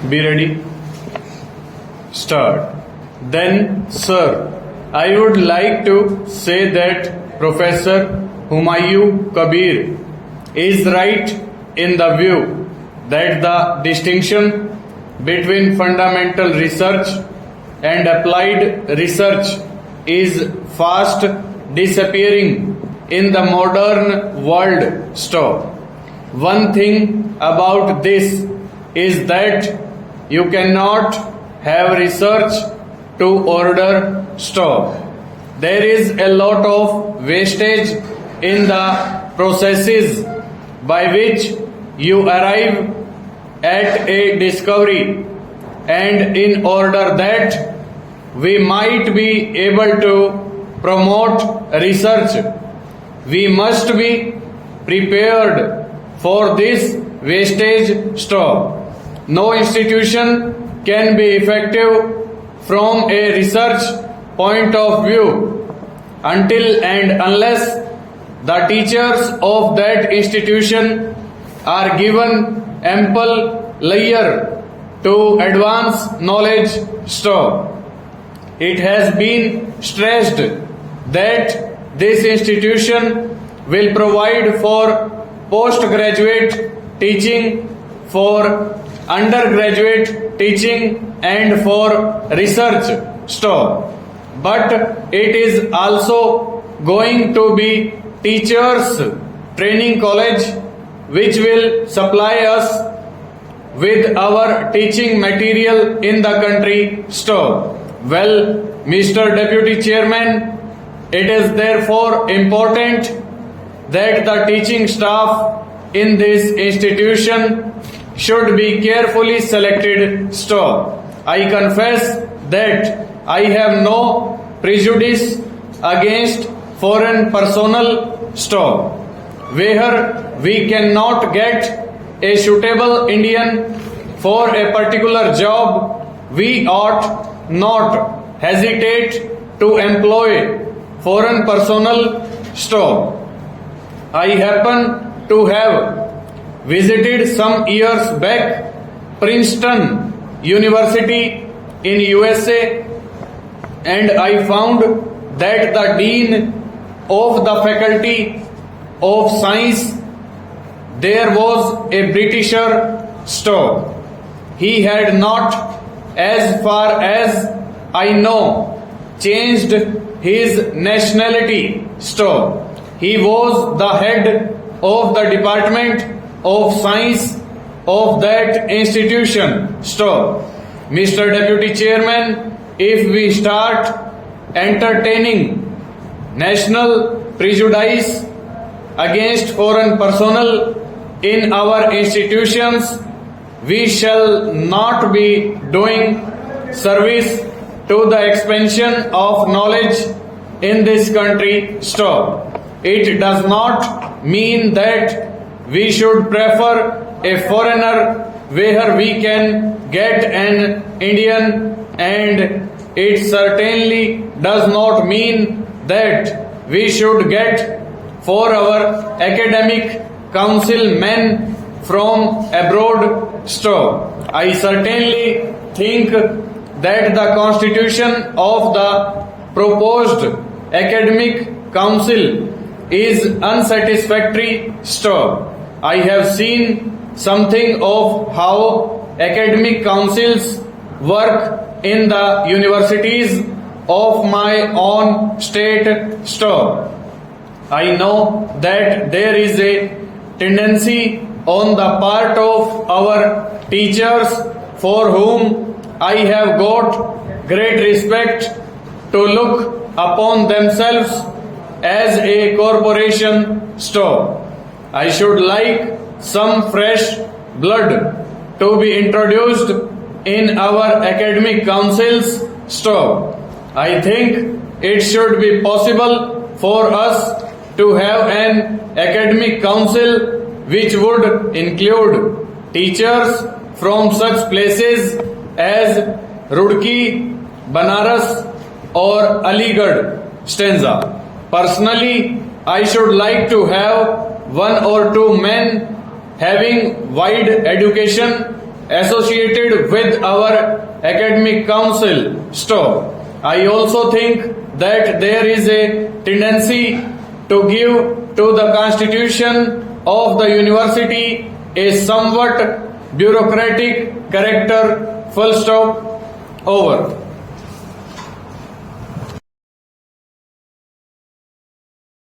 Be ready. Start. Then, sir, I would like to say that Professor Humayun Kabir is right in the view that the distinction between fundamental research and applied research is fast disappearing in the modern world. Stop. One thing about this is that you cannot have research to order. Stop. There is a lot of wastage in the processes by which you arrive at a discovery, and in order that we might be able to promote research, we must be prepared for this wastage. Stop. No institution can be effective from a research point of view until and unless the teachers of that institution are given ample layer to advance knowledge. Stop. It has been stressed that this institution will provide for postgraduate teaching, for undergraduate teaching, and for research. Stop. But it is also going to be teachers training college which will supply us with our teaching material in the country. Stop. Well, Mr. Deputy Chairman, it is therefore important that the teaching staff in this institution should be carefully selected. Stop. I confess that I have no prejudice against foreign personnel. Stop. Where we cannot get a suitable Indian for a particular job, we ought not hesitate to employ foreign personnel. Stop. I happen to have visited some years back Princeton University in USA, and I found that the dean of the faculty of science there was a Britisher. Stop. He had not, as far as I know, changed his nationality. Stop. He was the head of the Department of Science of that institution. Stop. Mr. Deputy Chairman, if we start entertaining national prejudice against foreign personnel in our institutions, we shall not be doing service to the expansion of knowledge in this country. Stop. It does not mean that we should prefer a foreigner where we can get an Indian, and it certainly does not mean that we should get for our academic council men from abroad. Stop. I certainly think that the constitution of the proposed academic council is unsatisfactory. Stop. I have seen something of how academic councils work in the universities of my own state. Stop. I know that there is a tendency on the part of our teachers, for whom I have got great respect, to look upon themselves as a corporation. Stop. I should like some fresh blood to be introduced in our academic councils. Stop. I think it should be possible for us to have an academic council which would include teachers from such places as Roorkee, Banaras, or Aligarh. Stanza. Personally, I should like to have one or two men having wide education associated with our academic council. Stop. I also think that there is a tendency to give to the constitution of the university a somewhat bureaucratic character. Full stop. Over.